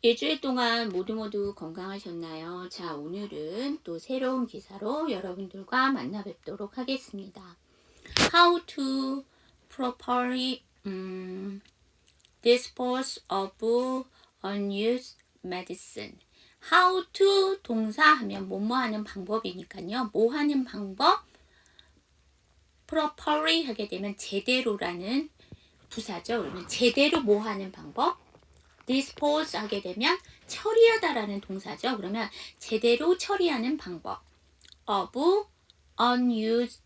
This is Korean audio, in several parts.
일주일 동안 모두 건강하셨나요? 자, 오늘은 또 새로운 기사로 여러분들과 만나 뵙도록 하겠습니다. How to properly dispose of unused medicine. How to 동사하면 뭐뭐 하는 방법이니까요. 뭐 하는 방법? properly 하게 되면 제대로라는 부사죠. 그러면 제대로 뭐 하는 방법? dispose 하게 되면 처리하다라는 동사죠. 그러면 제대로 처리하는 방법. of unused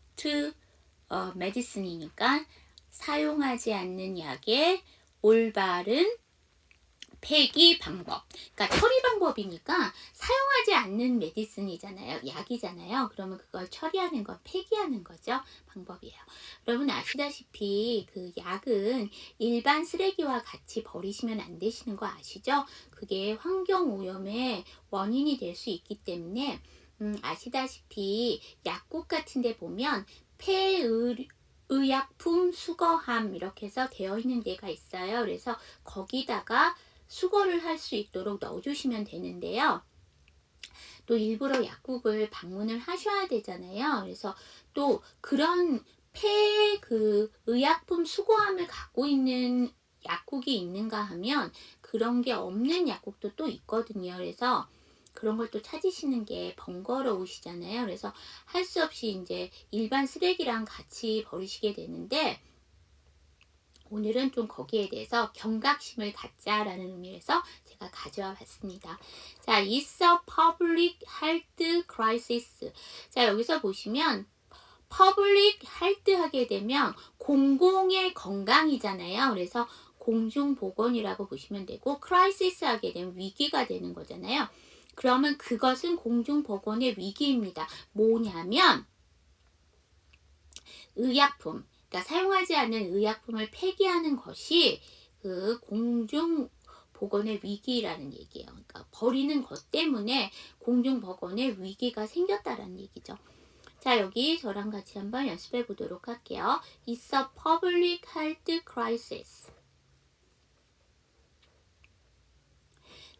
medicine이니까 사용하지 않는 약의 올바른 폐기 방법. 그러니까 처리 방법이니까 사용하지 않는 메디슨이잖아요. 약이잖아요. 그러면 그걸 처리하는 건 폐기하는 거죠. 방법이에요. 여러분 아시다시피 그 약은 일반 쓰레기와 같이 버리시면 안 되시는 거 아시죠? 그게 환경 오염의 원인이 될 수 있기 때문에 아시다시피 약국 같은 데 보면 폐의약품 수거함 이렇게 해서 되어 있는 데가 있어요. 그래서 거기다가 수거를 할 수 있도록 넣어주시면 되는데요. 또 일부러 약국을 방문을 하셔야 되잖아요. 그래서 또 그런 의약품 수거함을 갖고 있는 약국이 있는가 하면 그런 게 없는 약국도 또 있거든요. 그래서 그런 걸 또 찾으시는 게 번거로우시잖아요. 그래서 할 수 없이 이제 일반 쓰레기랑 같이 버리시게 되는데 오늘은 좀 거기에 대해서 경각심을 갖자라는 의미에서 제가 가져와 봤습니다. 자, It's a public health crisis. 자, 여기서 보시면 public health 하게 되면 공공의 건강이잖아요. 그래서 공중보건이라고 보시면 되고 crisis 하게 되면 위기가 되는 거잖아요. 그러면 그것은 공중보건의 위기입니다. 뭐냐면 의약품, 그러니까 사용하지 않는 의약품을 폐기하는 것이 그 공중보건의 위기라는 얘기예요. 그러니까 버리는 것 때문에 공중보건의 위기가 생겼다라는 얘기죠. 자, 여기 저랑 같이 한번 연습해 보도록 할게요. It's a public health crisis.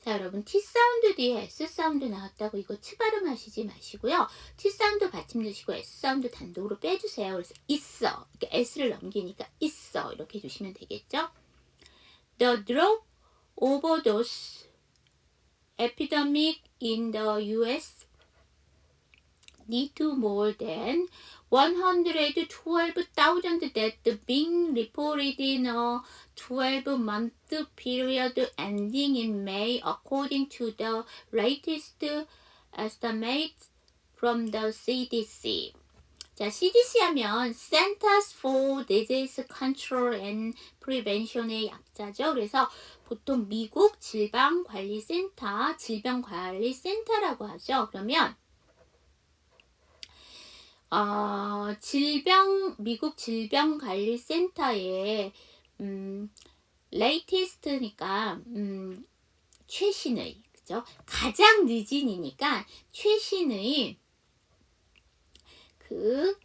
자, 여러분 T 사운드 뒤에 S 사운드 나왔다고 이거 치 발음하시지 마시고요. T 사운드 받침 드시고 S 사운드 단독으로 빼주세요. 그래서 있어, 이렇게 S를 넘기니까 있어 이렇게 해주시면 되겠죠. The drug overdose epidemic in the U.S. lead to more than 112,000 deaths being reported in a 12-month period ending in May, according to the latest estimates from the CDC. 자, CDC 하면 Centers for Disease Control and Prevention의 약자죠. 그래서 보통 미국 질병관리센터, 질병관리센터라고 하죠. 그러면 미국 질병관리센터의 latest니까 최신의, 그죠? 가장 늦은이니까 최신의 그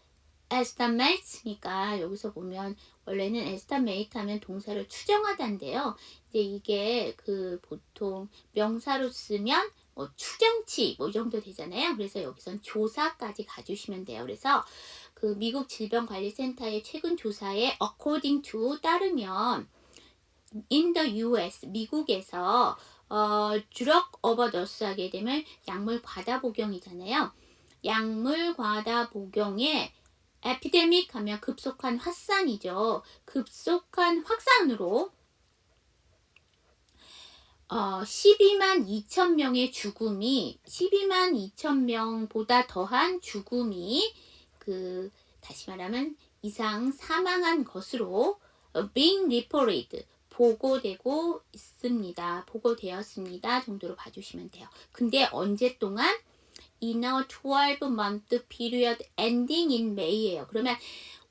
estimates니까 여기서 보면 원래는 estimate 하면 동사를 추정하다인데요. 이제 이게 그 보통 명사로 쓰면 추정치 이 정도 되잖아요. 그래서 여기선 조사까지 가주시면 돼요. 그래서 그 미국 질병관리센터의 최근 조사에 according to 따르면 in the US 미국에서 drug overdose 하게 되면 약물 과다 복용이잖아요. 약물 과다 복용에 에피데믹 하면 급속한 확산이죠. 급속한 확산으로 12만 2천 명의 죽음이 12만 2천 명보다 더한 죽음이 다시 말하면 이상 사망한 것으로 being reported 보고되고 있습니다. 보고되었습니다. 정도로 봐주시면 돼요. 근데 언제 동안? In a 12-month period ending in May예요. 그러면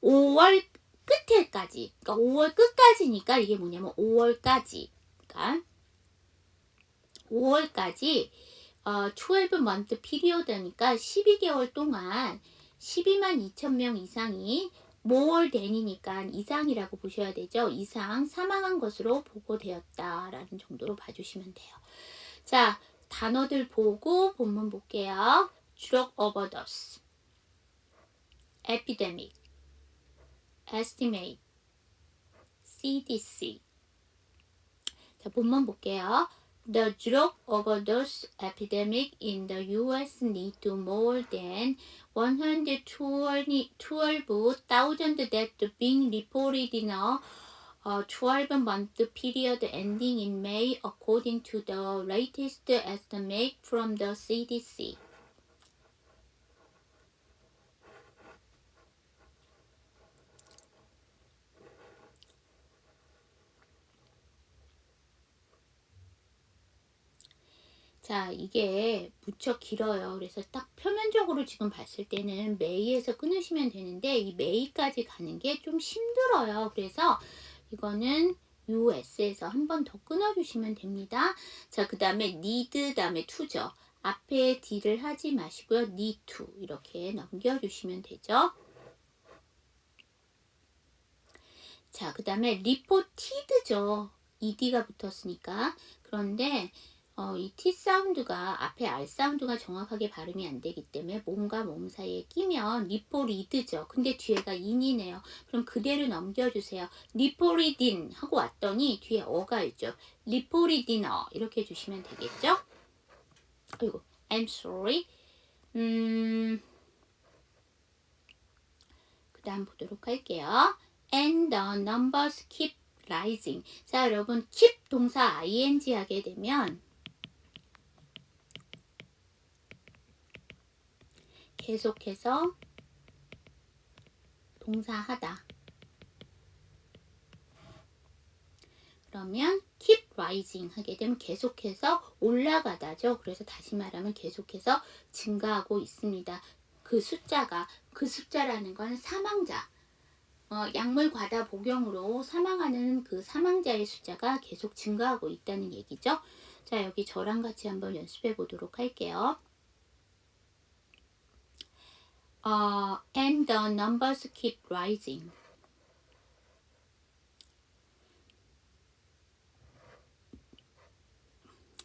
5월 끝에까지, 그러니까 5월 끝까지니까 이게 뭐냐면 5월까지, 그러니까 5월까지 12-month period니까 12개월 동안 12만 2천 명 이상이 more than이니까 이상이라고 보셔야 되죠. 이상 사망한 것으로 보고되었다라는 정도로 봐주시면 돼요. 자, 단어들 보고 본문 볼게요. drug overdose, epidemic, estimate, CDC. 자, 본문 볼게요. The drug overdose epidemic in the U.S. lead to more than 112,000 deaths being reported in a 12-month period ending in May, according to the latest estimate from the CDC. 자, 이게 무척 길어요. 그래서 딱 표면적으로 지금 봤을 때는 메이에서 끊으시면 되는데 이 메이까지 가는 게 좀 힘들어요. 그래서 이거는 US에서 한 번 더 끊어주시면 됩니다. 자, 그 다음에 need 다음에 to죠. 앞에 D를 하지 마시고요. need to 이렇게 넘겨주시면 되죠. 자, 그 다음에 reported죠. ed가 붙었으니까. 그런데 이 T 사운드가 앞에 R 사운드가 정확하게 발음이 안 되기 때문에 몸과 몸 사이에 끼면 리포리드죠. 근데 뒤에가 인이네요. 그럼 그대로 넘겨주세요. 리포리딘 하고 왔더니 뒤에 어가 있죠. 리포리디너 이렇게 해주시면 되겠죠. 아이고, I'm sorry. 그 다음 보도록 할게요. And the numbers keep rising. 자, 여러분 keep 동사 ing 하게 되면 계속해서 동사하다. 그러면 keep rising 하게 되면 계속해서 올라가다죠. 그래서 다시 말하면 계속해서 증가하고 있습니다. 그 숫자라는 건 사망자. 약물 과다 복용으로 사망하는 그 사망자의 숫자가 계속 증가하고 있다는 얘기죠. 자, 여기 저랑 같이 한번 연습해 보도록 할게요. And the numbers keep rising.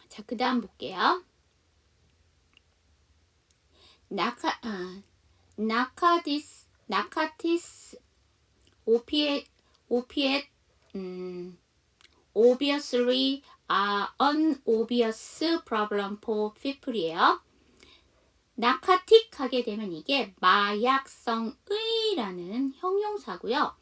자, 그 다음 볼게요. 나카티스, opiate, obviously an obvious problem for people이에요. 나카틱 하게 되면 이게 마약성의라는 형용사고요.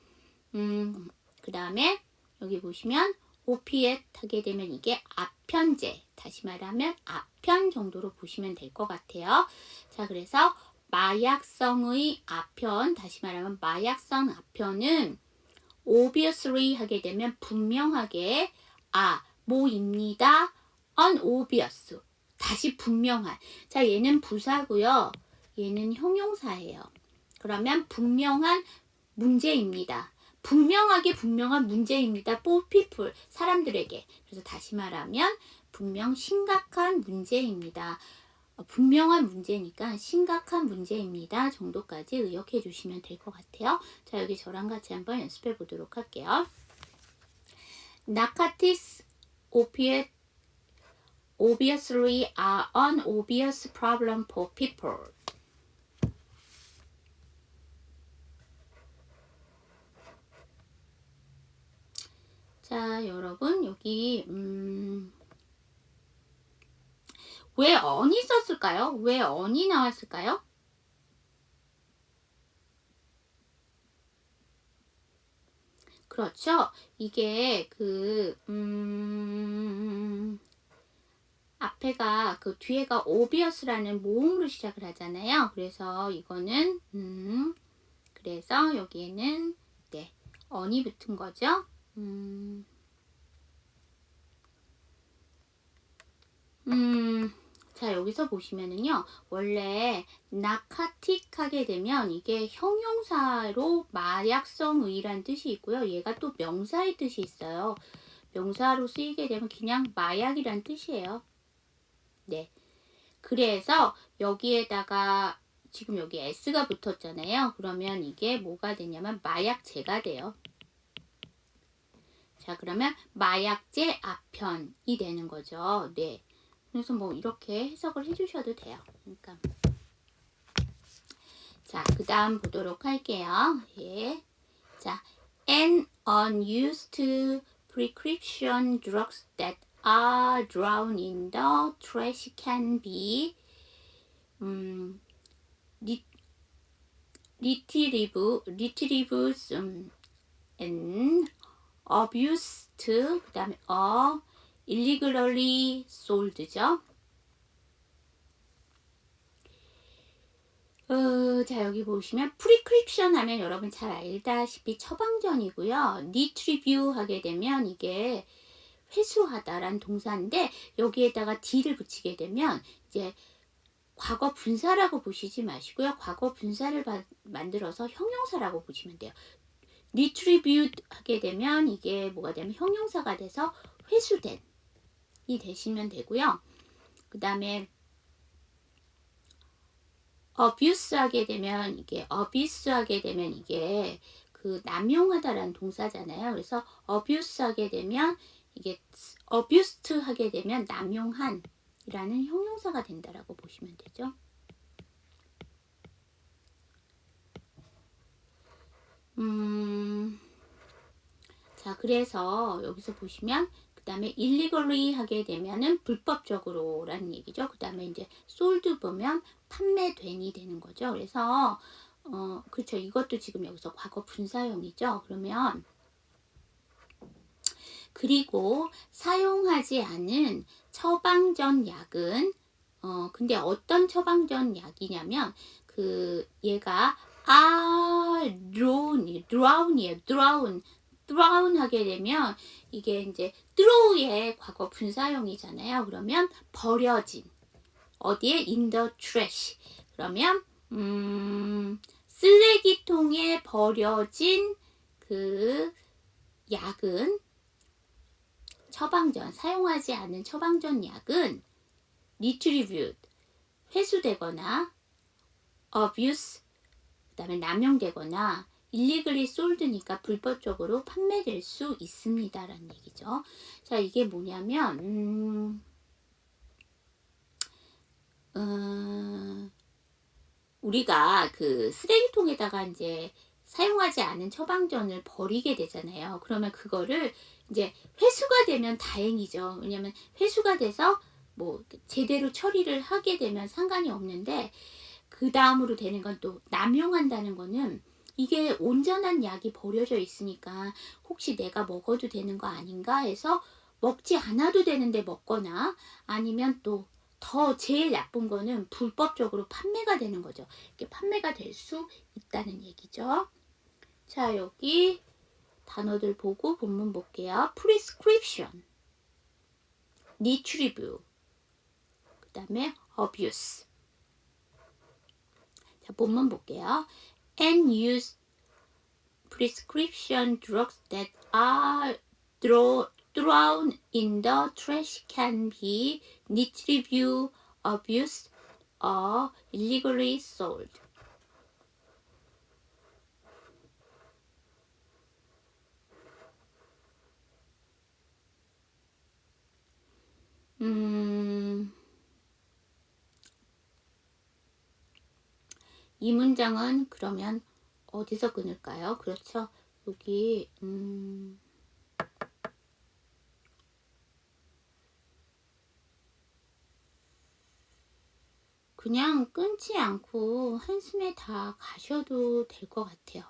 그 다음에 여기 보시면 오피엣 하게 되면 이게 아편제, 다시 말하면 아편 정도로 보시면 될 것 같아요. 자, 그래서 마약성의 아편, 다시 말하면 마약성 아편은 obviously 하게 되면 분명하게 뭐입니다. unobvious, 다시 분명한. 자, 얘는 부사고요. 얘는 형용사예요. 그러면 분명한 문제입니다. 분명하게 분명한 문제입니다. for people, 사람들에게. 그래서 다시 말하면 분명 심각한 문제입니다. 분명한 문제니까 심각한 문제입니다. 정도까지 의역해 주시면 될 것 같아요. 자, 여기 저랑 같이 한번 연습해 보도록 할게요. Narcotics, opiate, obviously are an obvious problem for people. 자, 여러분 여기 왜 on이 썼을까요? 왜 on이 나왔을까요? 그렇죠. 이게 앞에가 뒤에가 obvious라는 모음으로 시작을 하잖아요. 그래서 이거는 그래서 여기에는 on이 붙은 거죠. 자, 여기서 보시면은요, 원래 나카틱 하게 되면 이게 형용사로 마약성의란 뜻이 있고요. 얘가 또 명사의 뜻이 있어요. 명사로 쓰이게 되면 그냥 마약이란 뜻이에요. 네. 그래서 여기에다가 지금 여기 S가 붙었잖아요. 그러면 이게 뭐가 되냐면 마약제가 돼요. 자, 그러면 마약제 아편이 되는 거죠. 네. 그래서 뭐 이렇게 해석을 해주셔도 돼요. 그러니까. 자, 그 다음 보도록 할게요. 예. 자, and unused prescription drugs that are drowned in the trash can be retrieved and abused, 그 다음에 illegally sold죠. 자, 여기 보시면 프리크립션 하면 여러분 잘 알다시피 처방전이고요. 리트리뷰 하게 되면 이게 회수하다란 동사인데 여기에다가 d를 붙이게 되면 이제 과거 분사라고 보시지 마시고요. 과거 분사를 만들어서 형용사라고 보시면 돼요. retribued 하게 되면 이게 뭐가 되면 형용사가 돼서 회수된 이 되시면 되고요. 그 다음에 abuse 하게 되면 이게 그 남용하다라는 동사잖아요. 그래서 abuse 하게 되면 이게 abused 하게 되면 남용한 이라는 형용사가 된다라고 보시면 되죠. 자, 그래서 여기서 보시면 그 다음에 illegally 하게 되면은 불법적으로 라는 얘기죠. 그 다음에 이제 sold 보면 판매된이 되는 거죠. 그래서 그렇죠. 이것도 지금 여기서 과거 분사형이죠. 그러면 그리고 사용하지 않은 처방전 약은 근데 어떤 처방전 약이냐면 그 얘가 drown 하게 되면 이게 이제 throw의 과거 분사형이잖아요. 그러면 버려진 어디에 in the trash 그러면 쓰레기통에 버려진 그 약은 처방전 사용하지 않은 처방전 약은 retrieved 회수되거나 abuse 그 다음에 남용되거나 illegally sold니까 불법적으로 판매될 수 있습니다 라는 얘기죠. 자, 이게 뭐냐면 우리가 그 쓰레기통에다가 이제 사용하지 않은 처방전을 버리게 되잖아요. 그러면 그거를 이제 회수가 되면 다행이죠. 왜냐면 회수가 돼서 뭐 제대로 처리를 하게 되면 상관이 없는데 그 다음으로 되는 건 또 남용한다는 거는 이게 온전한 약이 버려져 있으니까 혹시 내가 먹어도 되는 거 아닌가 해서 먹지 않아도 되는데 먹거나 아니면 또 더 제일 나쁜 거는 불법적으로 판매가 되는 거죠. 이렇게 판매가 될 수 있다는 얘기죠. 자, 여기 단어들 보고 본문 볼게요. prescription, retrieve, 그 다음에 abuse. 자, 본문 볼게요. and use prescription drugs that are thrown in the trash can be retrieved, abused, or illegally sold. 이 문장은 그러면 어디서 끊을까요? 그렇죠. 여기 그냥 끊지 않고 한숨에 다 가셔도 될 것 같아요.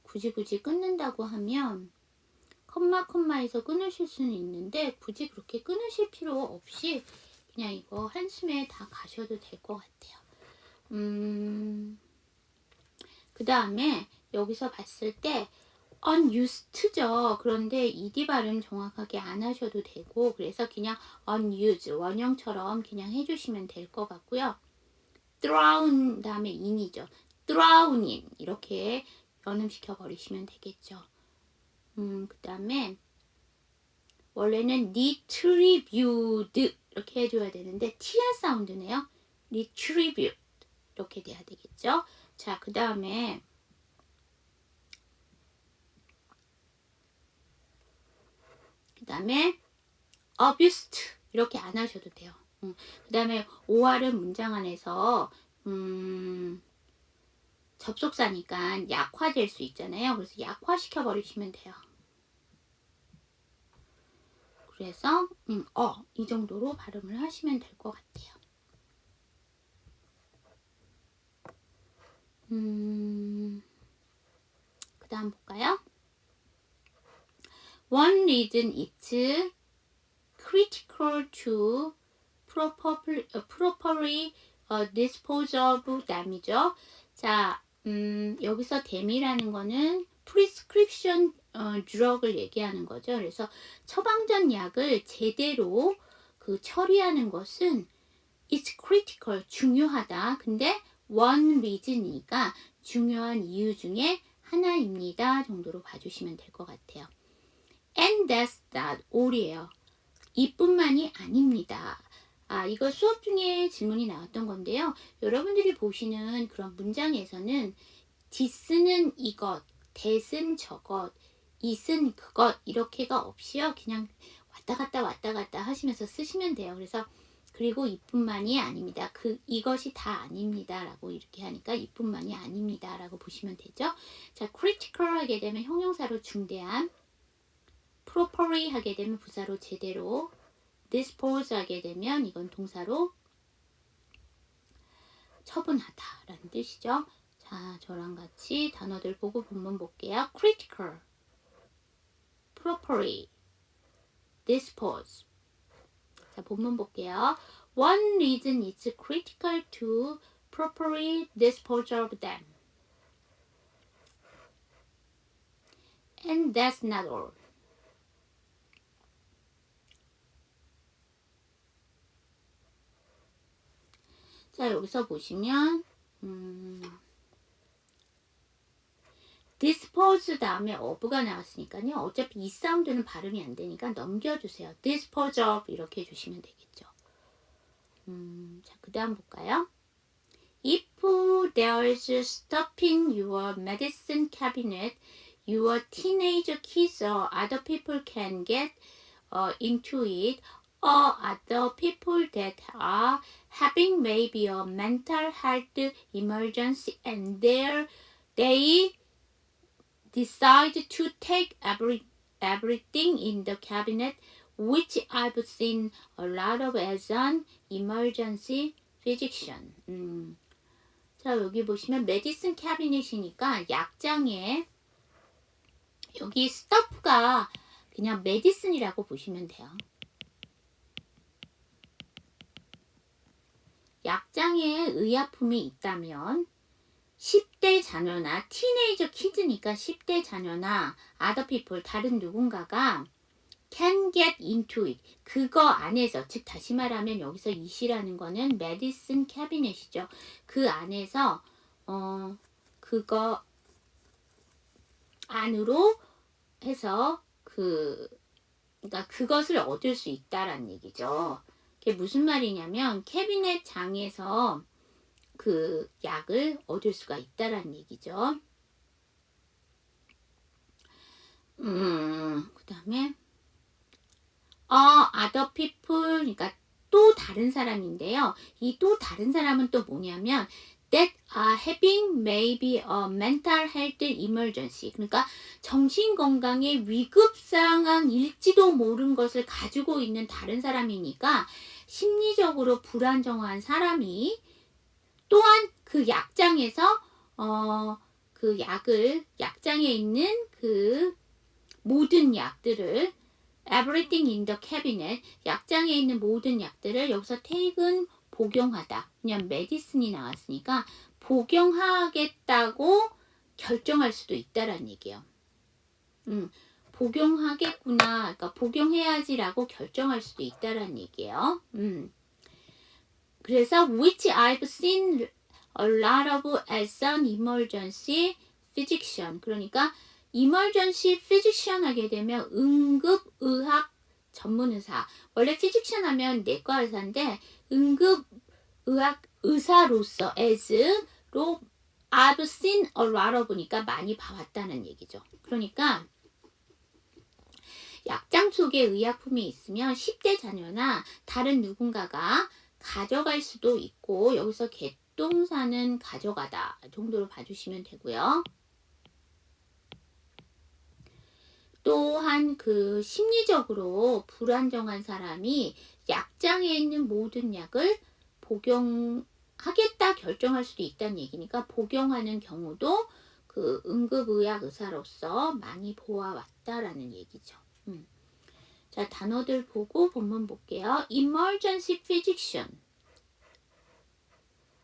굳이 끊는다고 하면 컴마에서 끊으실 수는 있는데 굳이 그렇게 끊으실 필요 없이 그냥 이거 한숨에 다 가셔도 될 것 같아요. 그 다음에 여기서 봤을 때 unused죠. 그런데 ed 발음 정확하게 안 하셔도 되고 그래서 그냥 unused 원형처럼 그냥 해주시면 될 것 같고요. drown 다음에 in이죠. drowning 이렇게 연음시켜 버리시면 되겠죠. 그 다음에 원래는 retrieved 이렇게 해줘야 되는데 tr 사운드네요. retrieved 이렇게 돼야 되겠죠. 자, 그 다음에 abused 이렇게 안 하셔도 돼요. 그 다음에 OR은 문장 안에서 접속사니까 약화될 수 있잖아요. 그래서 약화시켜 버리시면 돼요. 그래서 이 정도로 발음을 하시면 될 것 같아요. 그 다음 볼까요? One reason it's critical to properly dispose of them이죠. 자, 여기서 them이라는 거는 prescription drug을 얘기하는 거죠. 그래서 처방전 약을 제대로 그 처리하는 것은 it's critical, 중요하다. 근데 one reason이니까 중요한 이유 중에 하나입니다. 정도로 봐주시면 될 것 같아요. And that's not all이에요. 이뿐만이 아닙니다. 이거 수업 중에 질문이 나왔던 건데요. 여러분들이 보시는 그런 문장에서는 this는 이것, that은 저것, it은 그것 이렇게가 없이요. 그냥 왔다 갔다 하시면서 쓰시면 돼요. 그래서 그리고 이뿐만이 아닙니다. 이것이 다 아닙니다. 라고 이렇게 하니까 이뿐만이 아닙니다. 라고 보시면 되죠. 자, critical 하게 되면 형용사로 중대한, properly 하게 되면 부사로 제대로, dispose 하게 되면 이건 동사로 처분하다 라는 뜻이죠. 자, 저랑 같이 단어들 보고 본문 볼게요. critical, properly, dispose. 자, 본문 볼게요. One reason it's critical to properly dispose of them. And that's not all. 자, 여기서 보시면 dispose 다음에 of가 나왔으니까요. 어차피 이 사운드는 발음이 안 되니까 넘겨주세요. dispose of 이렇게 해주시면 되겠죠. 자, 그 다음 볼까요? If there's stuff in your medicine cabinet, your teenage kids or other people can get into it, or other people that are having maybe a mental health emergency and they decide to take everything in the cabinet, which I've seen a lot of as an emergency physician. 자, 여기 보시면 메디슨 캐비넷이니까 약장에 여기 stuff가 그냥 메디슨이라고 보시면 돼요. 약장에 의약품이 있다면 10대 자녀나 티네이저 키즈니까 10대 자녀나 other people 다른 누군가가 can get into it 그거 안에서 즉 다시 말하면 여기서 it이라는 거는 medicine cabinet이죠. 그 안에서 그거 안으로 해서 그러니까 그것을 얻을 수 있다라는 얘기죠. 그게 무슨 말이냐면 캐비넷 장에서 그 약을 얻을 수가 있다라는 얘기죠. 그 다음에 other people 그러니까 또 다른 사람인데요. 이 또 다른 사람은 또 뭐냐면 that are having maybe a mental health emergency 그러니까 정신건강의 위급 상황일지도 모르는 것을 가지고 있는 다른 사람이니까 심리적으로 불안정한 사람이 또한 그 약장에서 그 약장에 있는 그 모든 약들을 everything in the cabinet 약장에 있는 모든 약들을 여기서 take은 복용하다. 그냥 메디슨이 나왔으니까 복용하겠다고 결정할 수도 있다라는 얘기예요. 복용하겠구나. 그러니까 복용해야지라고 결정할 수도 있다라는 얘기예요. 그래서 which I've seen a lot of as an emergency physician. 그러니까 emergency physician 하게 되면 응급의학 전문의사. 원래 physician 하면 내과 의사인데 응급 의사로서 as로 I've seen a lot of니까 많이 봐왔다는 얘기죠. 그러니까 약장 속에 의약품이 있으면 10대 자녀나 다른 누군가가 가져갈 수도 있고 여기서 개똥사는 가져가다 정도로 봐주시면 되고요. 또한 그 심리적으로 불안정한 사람이 약장에 있는 모든 약을 복용하겠다 결정할 수도 있다는 얘기니까 복용하는 경우도 그 응급의학 의사로서 많이 보아왔다라는 얘기죠. 자, 단어들 보고 본문 볼게요. Emergency physician.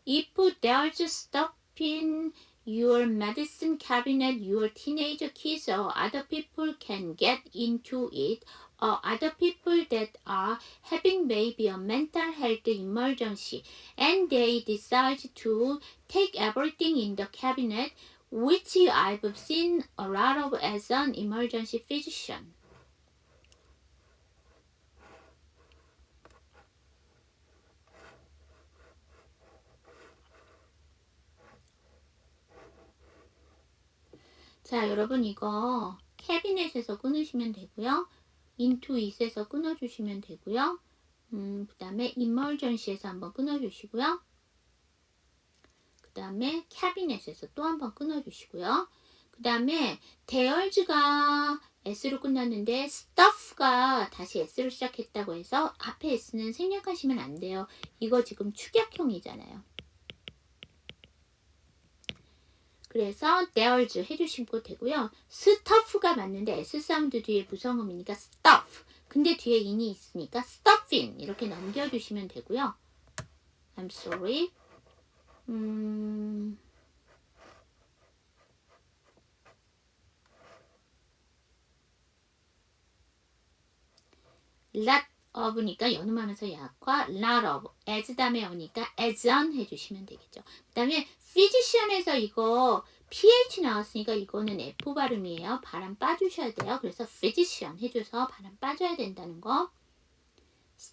If there's stuff in your medicine cabinet, your teenage kids or other people can get into it, or other people that are having maybe a mental health emergency, and they decide to take everything in the cabinet, which I've seen a lot of as an emergency physician. 자, 여러분 이거 캐비넷에서 끊으시면 되고요. into it에서 끊어주시면 되고요. 그 다음에 emergency에서 한번 끊어주시고요. 그 다음에 캐비넷에서 또 한번 끊어주시고요. 그 다음에 there's가 s로 끝났는데 stuff가 다시 s로 시작했다고 해서 앞에 s는 생략하시면 안 돼요. 이거 지금 축약형이잖아요. 그래서 there's 해주시면 되고요. stuff가 맞는데 s 사운드 뒤에 부성음이니까 stuff. 근데 뒤에 in이 있으니까 stuffing 이렇게 넘겨주시면 되고요. I'm sorry. lot of니까 연음하면서 약화, lot of, as 다음에 오니까 as on 해주시면 되겠죠. 그 다음에 physician에서 이거 ph 나왔으니까 이거는 f 발음이에요. 발음 빠주셔야 돼요. 그래서 physician 해줘서 발음 빠져야 된다는 거.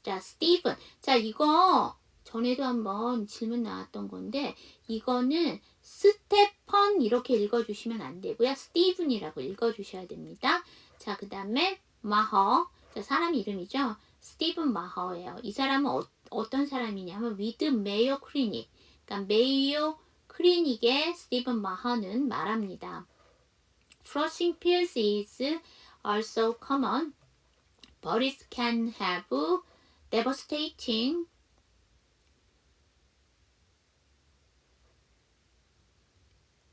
자, Stephen. 자, 이거 전에도 한번 질문 나왔던 건데 이거는 스테펀 이렇게 읽어주시면 안 되고요. 스티븐이라고 읽어주셔야 됩니다. 자, 그 다음에 마허. 자, 사람 이름이죠. 스티븐 마허예요. 이 사람은 어떤 사람이냐면 with Mayo Clinic. 그러니까 메이오 클리닉의 스티븐 마허는 말합니다. Flushing pills is also common, but it can have devastating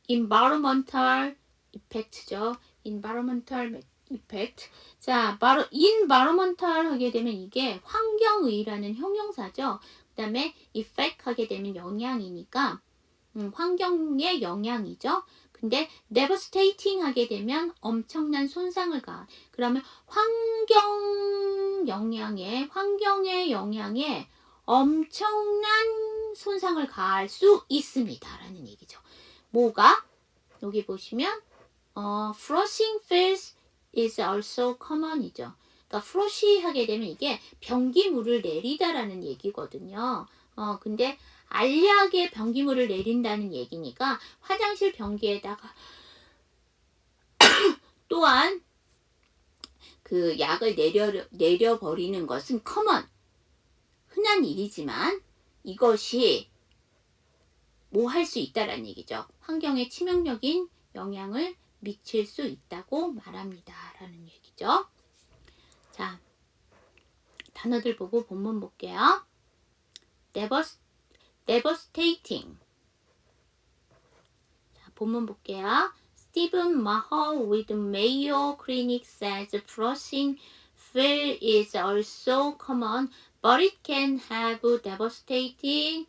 environmental effect죠. environmental effect. 자, 바로 environmental 하게 되면 이게 환경의라는 형용사죠. 그 다음에 effect 하게 되면 영향이니까 환경의 영향이죠. 근데 devastating 하게 되면 엄청난 손상을 가한. 그러면 환경의 영향에 엄청난 손상을 가할 수 있습니다. 라는 얘기죠. 뭐가? 여기 보시면 flushing pills is also common이죠. 그러니까 flush 하게 되면 이게 변기물을 내리다라는 얘기거든요. 근데 알약에 변기물을 내린다는 얘기니까 화장실 변기에다가 또한 그 약을 내려버리는 것은 common, 흔한 일이지만 이것이 뭐 할 수 있다라는 얘기죠. 환경에 치명적인 영향을 미칠 수 있다고 말합니다. 라는 얘기죠. 자, 단어들 보고 본문 볼게요. devastating. 자, 본문 볼게요. Stephen Maher with Mayo Clinic says flushing fill is also common, but it can have devastating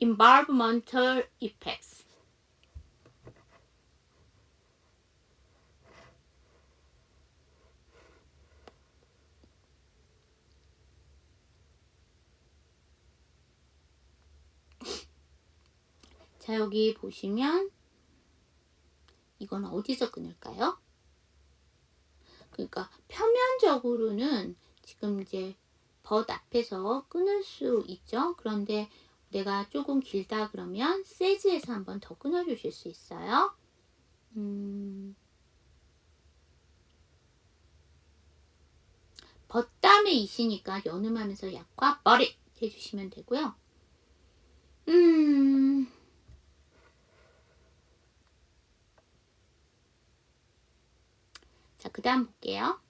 environmental effects. 자, 여기 보시면 이건 어디서 끊을까요? 그러니까 표면적으로는 지금 이제 but 앞에서 끊을 수 있죠. 그런데 내가 조금 길다 그러면 says에서 한번 더 끊어주실 수 있어요. but 다음에 이시니까 연음하면서 약과 but 해주시면 되고요. 자, 그 다음 볼게요.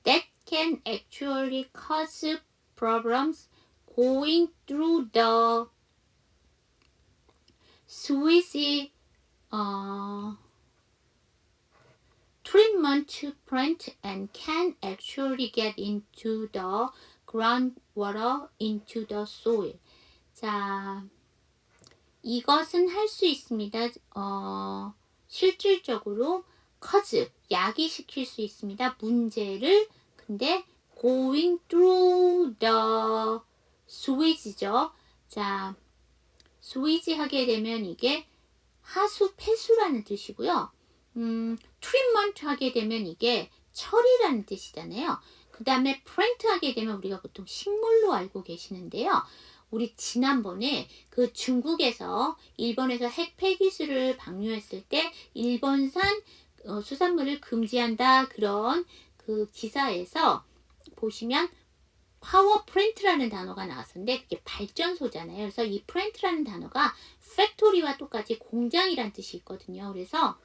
That can actually cause problems going through the sewage treatment plant and can actually get into the groundwater, into the soil. 자, 이것은 할 수 있습니다. 실질적으로 cause, 야기시킬 수 있습니다. 문제를. 근데 going through the sewage죠. 자, sewage 하게 되면 이게 하수, 폐수라는 뜻이고요. treatment 하게 되면 이게 처리라는 뜻이잖아요. 그 다음에 plant 하게 되면 우리가 보통 식물로 알고 계시는데요. 우리 지난번에 그 중국에서 일본에서 핵 폐기수를 방류했을 때 일본산 수산물을 금지한다 그런 그 기사에서 보시면 파워 플랜트라는 단어가 나왔었는데 그게 발전소잖아요. 그래서 이 플랜트라는 단어가 팩토리와 똑같이 공장이란 뜻이 있거든요. 그래서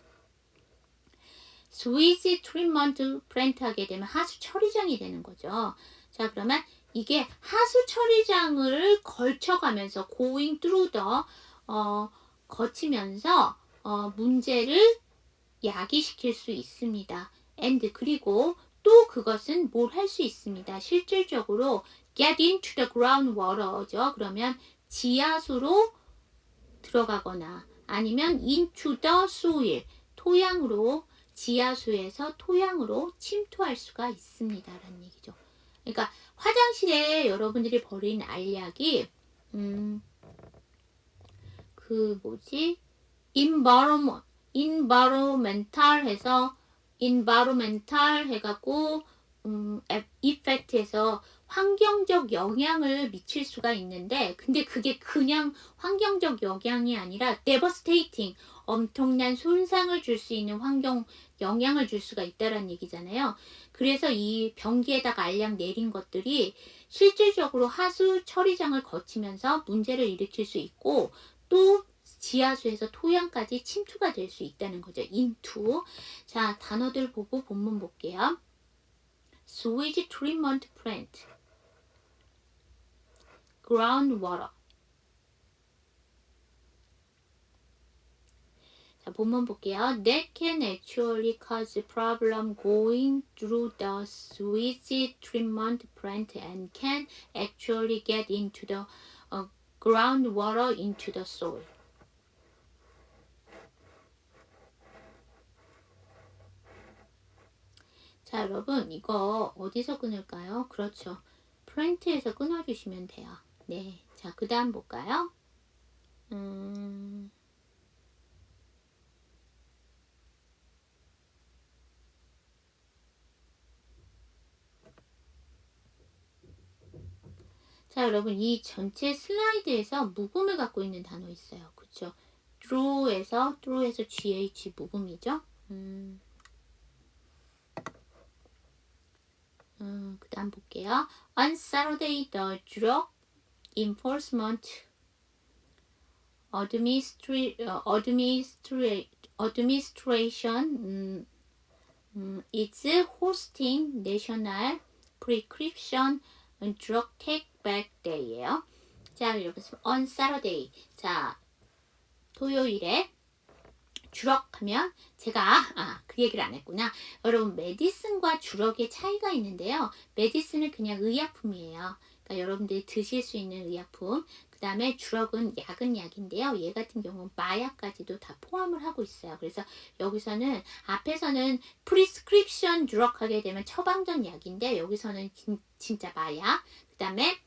스위지 트리먼트 플랜트 하게 되면 하수 처리장이 되는 거죠. 자, 그러면 이게 하수 처리장을 걸쳐가면서 going through the 거치면서 문제를 야기시킬 수 있습니다. and 그리고 또 그것은 뭘 할 수 있습니다. 실질적으로 get into the groundwater죠. 그러면 지하수로 들어가거나 아니면 into the soil, 토양으로 지하수에서 토양으로 침투할 수가 있습니다. 라는 얘기죠. 그러니까 화장실에 여러분들이 버린 알약이 environmental 해서 environmental 해갖고 effect 해서 환경적 영향을 미칠 수가 있는데 근데 그게 그냥 환경적 영향이 아니라 devastating 엄청난 손상을 줄 수 있는 환경 영향을 줄 수가 있다라는 얘기잖아요. 그래서 이 변기에다가 알약 내린 것들이 실질적으로 하수 처리장을 거치면서 문제를 일으킬 수 있고 또 지하수에서 토양까지 침투가 될 수 있다는 거죠. into. 자, 단어들 보고 본문 볼게요. sewage treatment plant, groundwater. 자, 본문 볼게요. That can actually cause problem going through the sewage treatment plant and can actually get into the groundwater, into the soil. 자, 여러분 이거 어디서 끊을까요? 그렇죠. 플랜트에서 끊어주시면 돼요. 네, 자, 그 다음 볼까요? 자, 여러분 이 전체 슬라이드에서 묵음을 갖고 있는 단어 있어요. 그쵸? through에서 gh 묵음이죠. 그 다음 볼게요. On Saturday, the drug enforcement administration is hosting National Prescription Drug Take Back Day예요. 자, 여러분 on Saturday. 자, 토요일에 주럭하면 제가 그 얘기를 안 했구나. 여러분 메디슨과 주럭의 차이가 있는데요. 메디슨은 그냥 의약품이에요. 그러니까 여러분들이 드실 수 있는 의약품. 그 다음에 주럭은 약은 약인데요. 얘 같은 경우는 마약까지도 다 포함을 하고 있어요. 그래서 여기서는 앞에서는 프리스크립션 드럭 하게 되면 처방전 약인데 여기서는 진짜 마약. 그 다음에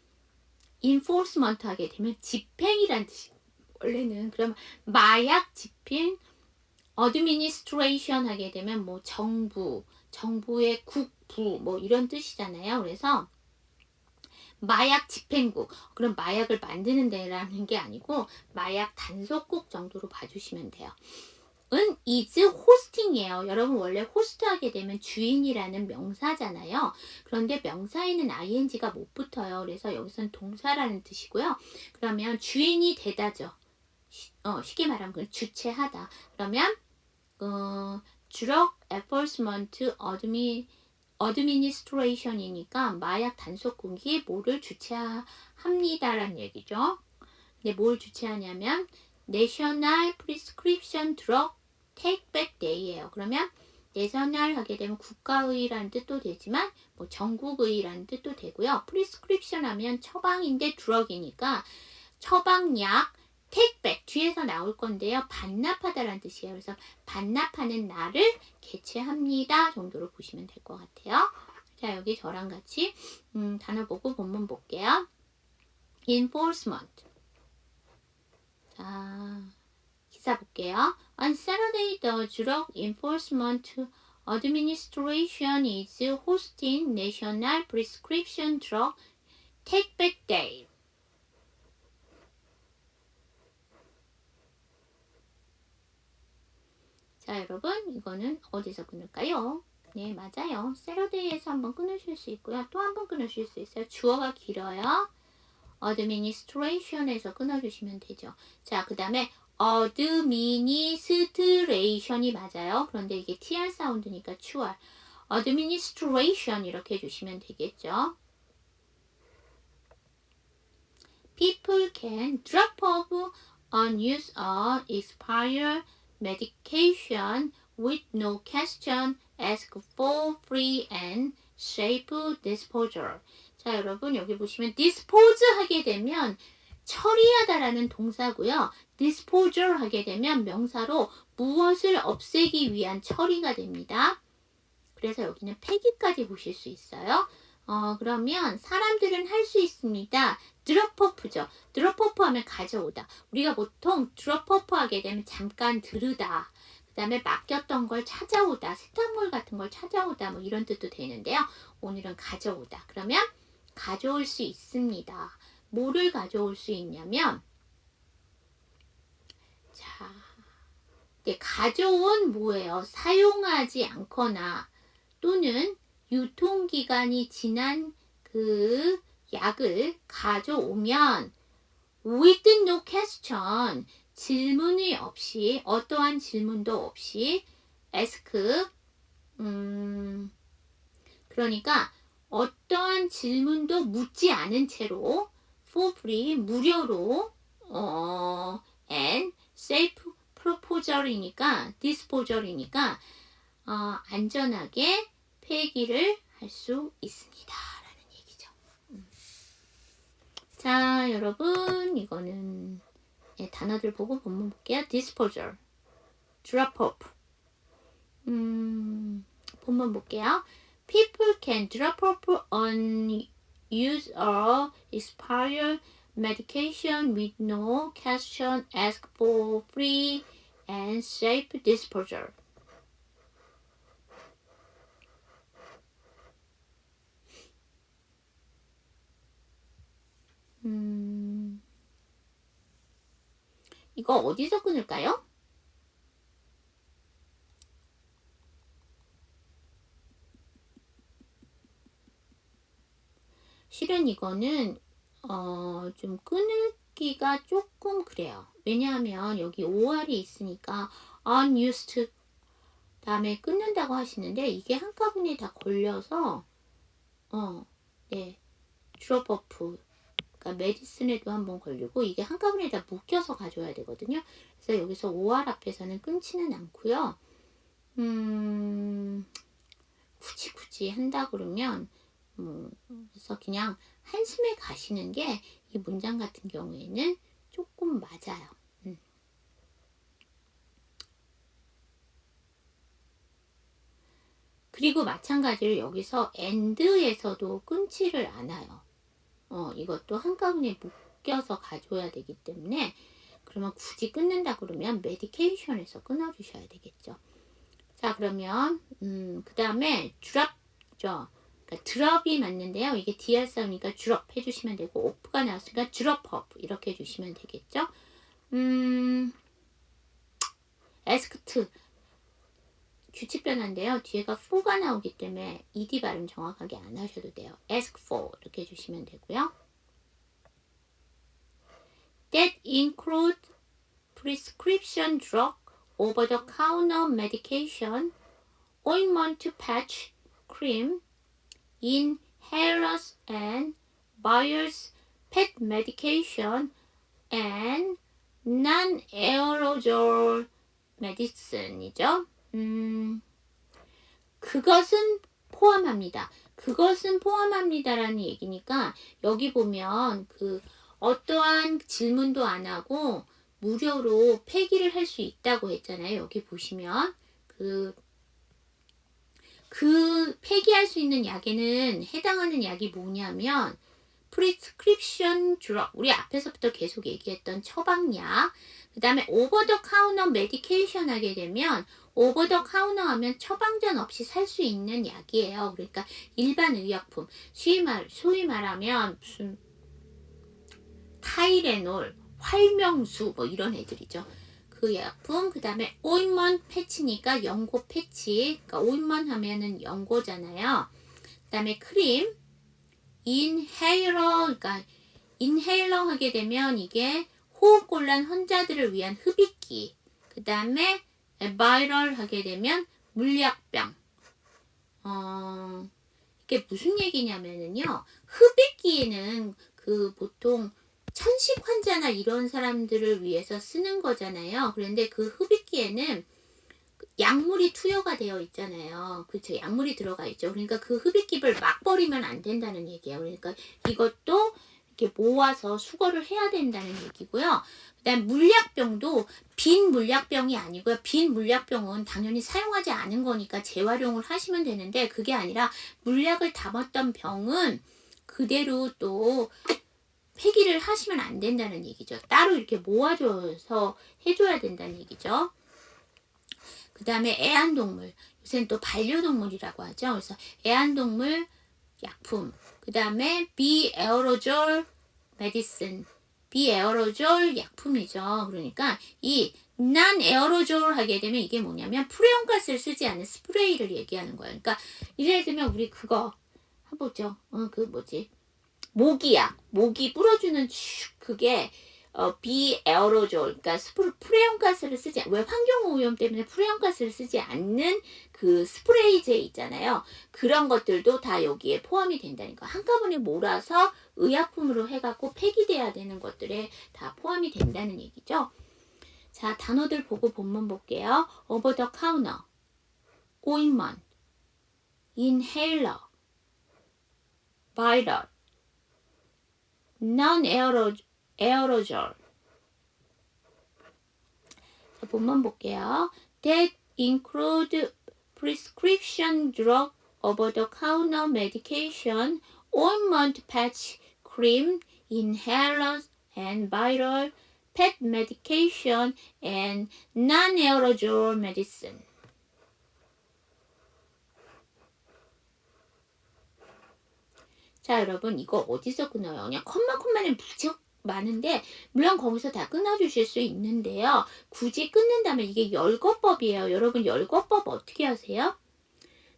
인포스먼트 하게 되면 집행이란 뜻이 원래는 그러면 마약 집행 어드미니스트레이션 하게 되면 뭐 정부의 국부 뭐 이런 뜻이잖아요. 그래서 마약 집행국. 그럼 마약을 만드는 데라는 게 아니고 마약 단속국 정도로 봐주시면 돼요. 은 is hosting이에요. 여러분 원래 호스트하게 되면 주인이라는 명사잖아요. 그런데 명사에는 ing가 못 붙어요. 그래서 여기서는 동사라는 뜻이고요. 그러면 주인이 되다죠. 쉽게 말하면 그건 주체하다. 그러면 drug enforcement administration이니까 마약 단속국이 뭐를 주체합니다라는 얘기죠. 근데 뭘 주체하냐면 National Prescription Drug Take-Back Day예요. 그러면 내셔널 하게 되면 국가의라는 뜻도 되지만 뭐 전국의라는 뜻도 되고요. 프리스크립션 하면 처방인데 드럭이니까 처방약 택백 뒤에서 나올 건데요. 반납하다라는 뜻이에요. 그래서 반납하는 날을 개최합니다 정도로 보시면 될 것 같아요. 자, 여기 저랑 같이 단어 보고 본문 볼게요. enforcement. 자, 기사 볼게요. On Saturday, the Drug Enforcement Administration is hosting National Prescription Drug Take-Back Day. 자, 여러분, 이거는 어디서 끊을까요? 네, 맞아요. Saturday에서 한번 끊으실 수 있고요. 또 한번 끊으실 수 있어요. 주어가 길어요. administration에서 끊어주시면 되죠. 자, 그 다음에 administration이 맞아요. 그런데 이게 tr 사운드니까 추월. administration 이렇게 해주시면 되겠죠. People can drop off unused or expired medication with no question, ask for free and safe disposal. 자, 여러분 여기 보시면 dispose 하게 되면 처리하다라는 동사고요. disposal 하게 되면 명사로 무엇을 없애기 위한 처리가 됩니다. 그래서 여기는 폐기까지 보실 수 있어요. 그러면 사람들은 할 수 있습니다. 드롭오프죠. 드롭오프 하면 가져오다. 우리가 보통 드롭오프 하게 되면 잠깐 들으다. 그 다음에 맡겼던 걸 찾아오다. 세탁물 같은 걸 찾아오다. 뭐 이런 뜻도 되는데요. 오늘은 가져오다. 그러면 가져올 수 있습니다. 뭐를 가져올 수 있냐면 자, 네, 가져온 뭐예요? 사용하지 않거나 또는 유통기간이 지난 그 약을 가져오면 with no question 질문이 없이 어떠한 질문도 없이 ask 그러니까 어떠한 질문도 묻지 않은 채로 for free 무료로 and safe proposal이니까 disposal이니까 안전하게 폐기를 할 수 있습니다. 라는 얘기죠. 자, 여러분 이거는 단어들 보고 본문 볼게요. disposal, drop off. 본문 볼게요. People can drop off unused or expired medication with no question, ask for free and safe disposal. 이거 어디서 끊을까요? 실은 이거는 좀 끊기가 조금 그래요. 왜냐하면 여기 OR이 있으니까 unused 다음에 끊는다고 하시는데 이게 한꺼번에 다 걸려서 네, drop off 그러니까 메디슨에도 한번 걸리고 이게 한꺼번에 다 묶여서 가져야 되거든요. 그래서 여기서 OR 앞에서는 끊지는 않고요. 굳이 한다 그러면 그래서 그냥 한숨에 가시는 게 이 문장 같은 경우에는 조금 맞아요. 그리고 마찬가지로 여기서 and에서도 끊지를 않아요. 이것도 한꺼번에 묶여서 가져야 되기 때문에 그러면 굳이 끊는다 그러면 medication에서 끊어주셔야 되겠죠. 자, 그러면 그 다음에 drop죠. 그러니까 드롭이 맞는데요. 이게 DR 사운드니까 drop 해주시면 되고 off가 나왔으니까 drop off 이렇게 해주시면 되겠죠. asked 규칙 변화인데요. 뒤에가 for가 나오기 때문에 ed 발음 정확하게 안 하셔도 돼요. ask for 이렇게 해주시면 되고요. That include prescription drug, over-the-counter medication, ointment patch, cream, inhalers and vials, pet medication, and non-aerosol medicine이죠. 그것은 포함합니다. 그것은 포함합니다라는 얘기니까 여기 보면 어떠한 질문도 안 하고 무료로 폐기를 할 수 있다고 했잖아요. 여기 보시면 폐기할 수 있는 약에는 해당하는 약이 뭐냐면 prescription drug, 우리 앞에서부터 계속 얘기했던 처방약, 그 다음에 over the counter medication 하게 되면 over the counter 하면 처방전 없이 살 수 있는 약이에요. 그러니까 일반 의약품, 소위 말하면 무슨 타이레놀, 활명수 뭐 이런 애들이죠. 그 약품, 그 다음에 오인먼 패치니까 연고 패치, 그러니까 오인먼 하면은 연고잖아요. 그 다음에 크림, 인헤일러, 그러니까 인헤일러 하게 되면 이게 호흡곤란 환자들을 위한 흡입기, 그 다음에 바이럴 하게 되면 물약병. 이게 무슨 얘기냐면은요, 흡입기에는 보통 천식 환자나 이런 사람들을 위해서 쓰는 거잖아요. 그런데 그 흡입기에는 약물이 투여가 되어 있잖아요. 그렇죠? 약물이 들어가 있죠. 그러니까 그 흡입기를 막 버리면 안 된다는 얘기예요. 그러니까 이것도 이렇게 모아서 수거를 해야 된다는 얘기고요. 그다음 물약병도 빈 물약병이 아니고요. 빈 물약병은 당연히 사용하지 않은 거니까 재활용을 하시면 되는데 그게 아니라 물약을 담았던 병은 그대로 또 폐기를 하시면 안 된다는 얘기죠. 따로 이렇게 모아줘서 해줘야 된다는 얘기죠. 그 다음에 애완동물, 요새는 또 반려동물이라고 하죠. 그래서 애완동물 약품, 그 다음에 비에어로졸 메디슨, 비에어로졸 약품이죠. 그러니까 이 non-에어로졸 하게 되면 이게 뭐냐면 프레온가스를 쓰지 않는 스프레이를 얘기하는 거예요. 그러니까 예를 들면 우리 그거 해보죠. 모기약, 모기 뿌려주는 그게 비에어로졸, 그러니까 프레온가스를 쓰지, 왜 환경오염 때문에 프레온가스를 쓰지 않는 그 스프레이제 있잖아요. 그런 것들도 다 여기에 포함이 된다니까. 한꺼번에 몰아서 의약품으로 해갖고 폐기돼야 되는 것들에 다 포함이 된다는 얘기죠. 자, 단어들 보고 본문 볼게요. over the counter, ointment, inhaler, viral, non-aerosol. 본문 볼게요. That include prescription drug, over-the-counter medication, ointment patch, cream, inhalers, and viral, pet medication, and non-aerosol medicine. 자, 여러분 이거 어디서 끊어요? 그냥 컴마는 무척 많은데 물론 거기서 다 끊어주실 수 있는데요. 굳이 끊는다면 이게 열거법이에요. 여러분 열거법 어떻게 하세요?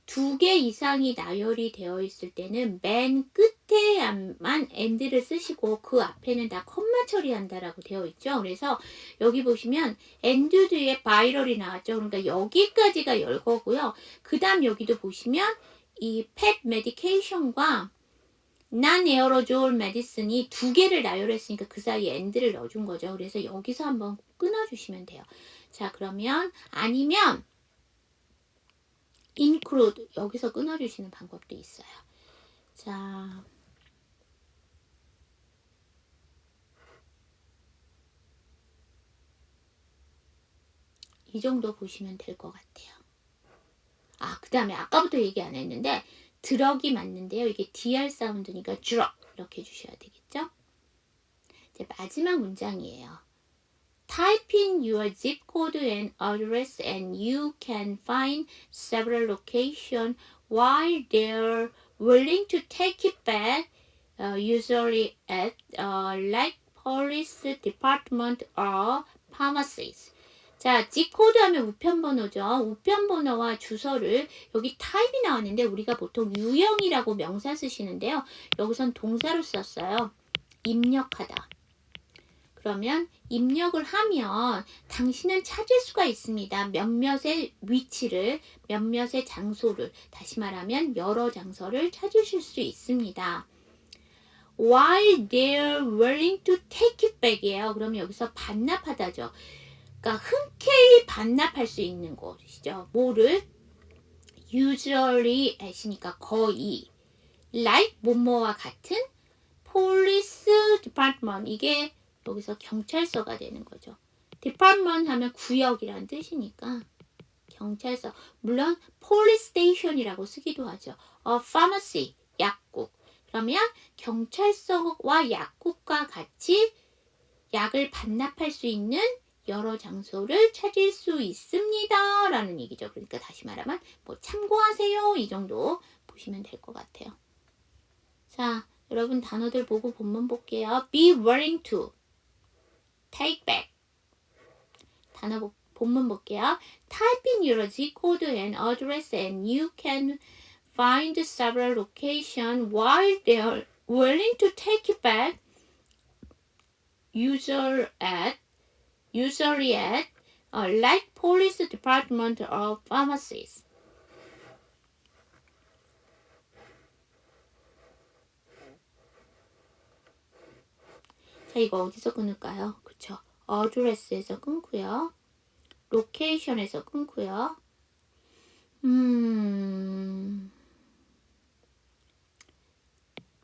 2개 이상이 나열이 되어 있을 때는 맨 끝에만 end를 쓰시고 그 앞에는 다 컴마 처리한다라고 되어 있죠. 그래서 여기 보시면 end 뒤에 바이럴이 나왔죠. 그러니까 여기까지가 열거고요. 그 다음 여기도 보시면 이 pet medication과 non-aerosol medicine이 2개를 나열했으니까 그 사이에 end를 넣어준 거죠. 그래서 여기서 한번 끊어주시면 돼요. 자, 그러면 아니면 include 여기서 끊어주시는 방법도 있어요. 자, 이 정도 보시면 될 것 같아요. 그 다음에 아까부터 얘기 안 했는데 드럭이 맞는데요. 이게 DR 사운드니까 드럭 이렇게 해주셔야 되겠죠? 이제 마지막 문장이에요. Type in your zip code and address and you can find several locations while there willing to take it back, usually at like police department or pharmacies. 자, G코드 하면 우편번호죠. 우편번호와 주소를 여기 타입이 나왔는데 우리가 보통 유형이라고 명사 쓰시는데요. 여기선 동사로 썼어요. 입력하다. 그러면 입력을 하면 당신은 찾을 수가 있습니다. 몇몇의 위치를, 몇몇의 장소를, 다시 말하면 여러 장소를 찾으실 수 있습니다. While they're willing to take it back이에요. 그럼 여기서 반납하다죠. 그러니까 흔쾌히 반납할 수 있는 곳이죠. 뭐를? Usually at이니까 거의. Like 뭐뭐와 같은 police department. 이게 여기서 경찰서가 되는 거죠. department 하면 구역이란 뜻이니까 경찰서. 물론 police station이라고 쓰기도 하죠. pharmacy, 약국. 그러면 경찰서와 약국과 같이 약을 반납할 수 있는 여러 장소를 찾을 수 있습니다. 라는 얘기죠. 그러니까 다시 말하면 뭐 참고하세요. 이 정도 보시면 될 것 같아요. 자, 여러분 단어들 보고 본문 볼게요. be willing to, take back. 단어 본문 볼게요. Type in your Gcode and address and you can find several locations while they are willing to take it back. Usually at like police department or pharmacies. 자, 이거 어디서 끊을까요? 그쵸? address에서 끊고요. location에서 끊고요.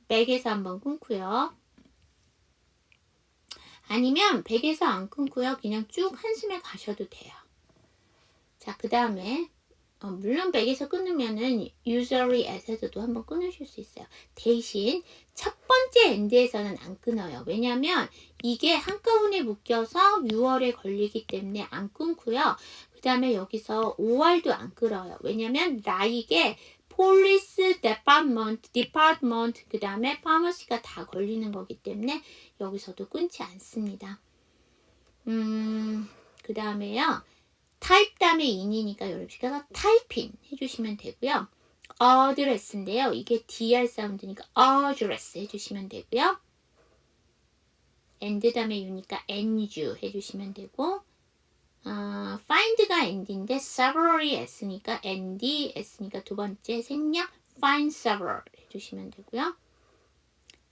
백에서 한번 끊고요. 아니면 100에서 안 끊고요. 그냥 쭉 한숨에 가셔도 돼요. 자, 그 다음에 물론 100에서 끊으면은 usually at에서도 한번 끊으실 수 있어요. 대신 첫 번째 end에서는 안 끊어요. 왜냐면 이게 한꺼번에 묶여서 6월에 걸리기 때문에 안 끊고요. 그 다음에 여기서 5월도 안 끊어요. 왜냐면 like에 police department 그 다음에 pharmacy가 다 걸리는 거기 때문에 여기서도 끊지 않습니다. 그 다음에요. 타입 다음에 in이니까 여러분께서 타이핑 해주시면 되고요. address인데요. 이게 dr 사운드니까 address 해주시면 되고요. and 다음에 u니까 and 해주시면 되고 find가 end인데 several이 s니까 and s니까 두 번째 생략 find several 해주시면 되고요.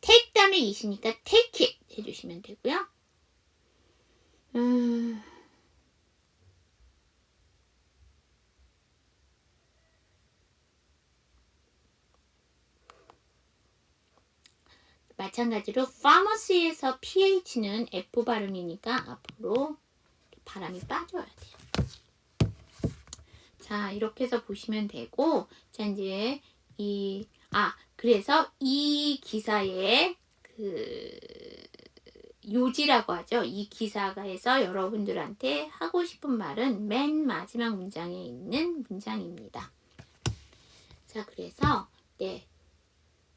take 다음에 it이니까 take it 해주시면 되고요. 마찬가지로 pharmacy에서 ph는 F 발음이니까 앞으로 바람이 빠져야 돼요. 자, 이렇게 해서 보시면 되고, 자, 이제 그래서 이 기사의 요지라고 하죠. 이 기사에서 여러분들한테 하고 싶은 말은 맨 마지막 문장에 있는 문장입니다. 자, 그래서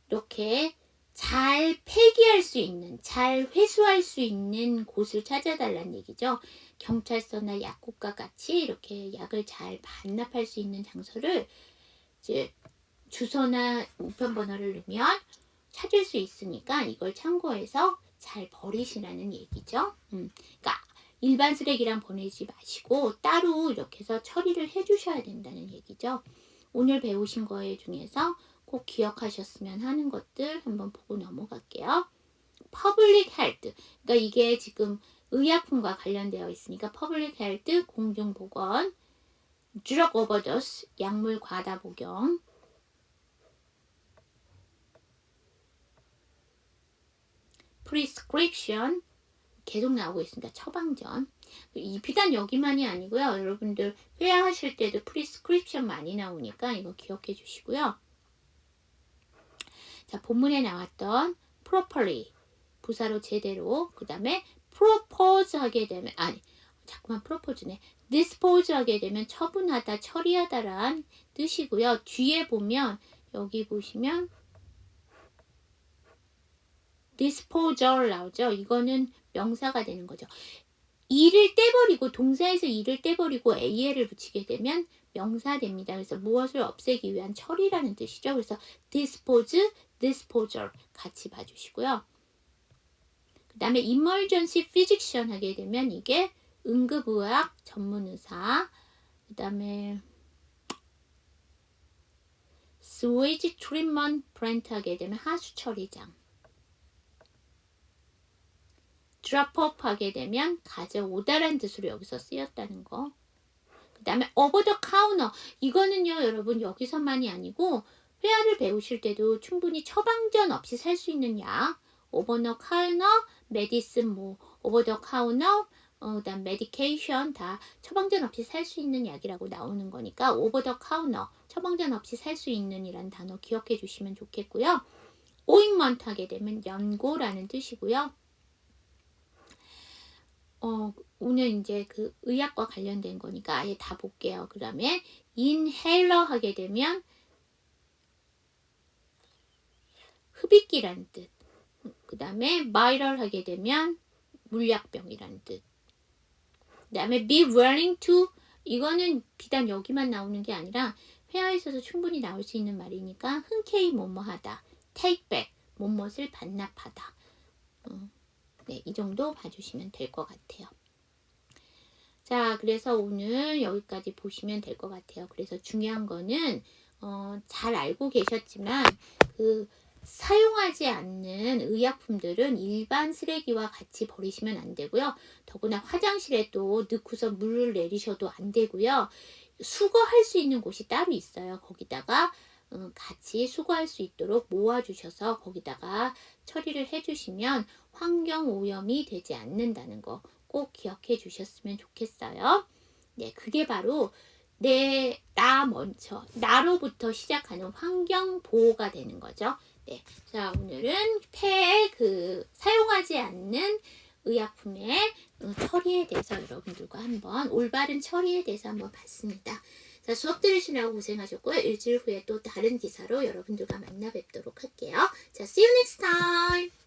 이렇게 잘 폐기할 수 있는, 잘 회수할 수 있는 곳을 찾아달라는 얘기죠. 경찰서나 약국과 같이 이렇게 약을 잘 반납할 수 있는 장소를 이제 주소나 우편번호를 넣으면 찾을 수 있으니까 이걸 참고해서 잘 버리시라는 얘기죠. 그러니까 일반 쓰레기랑 보내지 마시고 따로 이렇게 해서 처리를 해주셔야 된다는 얘기죠. 오늘 배우신 거에 중에서 꼭 기억하셨으면 하는 것들 한번 보고 넘어갈게요. Public Health. 그러니까 이게 지금 의약품과 관련되어 있으니까 Public Health, 공중보건, Drug Overdose, 약물 과다 복용, Prescription, 계속 나오고 있습니다. 처방전. 이 비단 여기만이 아니고요. 여러분들 회화하실 때도 Prescription 많이 나오니까 이거 기억해 주시고요. 자, 본문에 나왔던 properly, 부사로 제대로, 그 다음에 propose 하게 되면, propose네. dispose 하게 되면 처분하다, 처리하다란 뜻이고요. 뒤에 보면 여기 보시면 disposal 나오죠. 이거는 명사가 되는 거죠. 이를 떼버리고 동사에서 이를 떼버리고 AL을 붙이게 되면 명사 됩니다. 그래서 무엇을 없애기 위한 처리라는 뜻이죠. 그래서 dispose, disposal 같이 봐주시고요. 그 다음에 emergency physician 하게 되면 이게 응급의학 전문의사. 그 다음에 sewage treatment plant 하게 되면 하수처리장. drop off 하게 되면 가져오다라는 뜻으로 여기서 쓰였다는 거. 그 다음에 over the counter. 이거는요, 여러분 여기서만이 아니고 회화를 배우실 때도 충분히 처방전 없이 살 수 있는 약. over the counter, medicine, 뭐 over the counter, 그다음 medication 다 처방전 없이 살 수 있는 약이라고 나오는 거니까 over the counter, 처방전 없이 살 수 있는 이란 단어 기억해 주시면 좋겠고요. ointment 하게 되면 연고라는 뜻이고요. 오늘 이제 그 의학과 관련된 거니까 아예 다 볼게요. 그 다음에 inhaler 하게 되면 흡입기라는 뜻. 그 다음에 viral 하게 되면 물약병이라는 뜻. 그 다음에 be willing to, 이거는 비단 여기만 나오는 게 아니라 회화에 있어서 충분히 나올 수 있는 말이니까 흔쾌히 뭐뭐하다. take back, 뭐뭇을 반납하다. 네, 이 정도 봐주시면 될 것 같아요. 자, 그래서 오늘 여기까지 보시면 될 것 같아요. 그래서 중요한 거는 잘 알고 계셨지만 그 사용하지 않는 의약품들은 일반 쓰레기와 같이 버리시면 안 되고요. 더구나 화장실에 또 넣고서 물을 내리셔도 안 되고요. 수거할 수 있는 곳이 따로 있어요. 거기다가 같이 수거할 수 있도록 모아주셔서 거기다가 처리를 해주시면 환경오염이 되지 않는다는 거 꼭 기억해 주셨으면 좋겠어요. 네, 그게 바로 나 먼저, 나로부터 시작하는 환경보호가 되는 거죠. 네, 자, 오늘은 폐에 사용하지 않는 의약품의 처리에 대해서 여러분들과 한번 올바른 처리에 대해서 한번 봤습니다. 자, 수업 들으시느라고 고생하셨고요. 일주일 후에 또 다른 기사로 여러분들과 만나 뵙도록 할게요. 자, see you next time!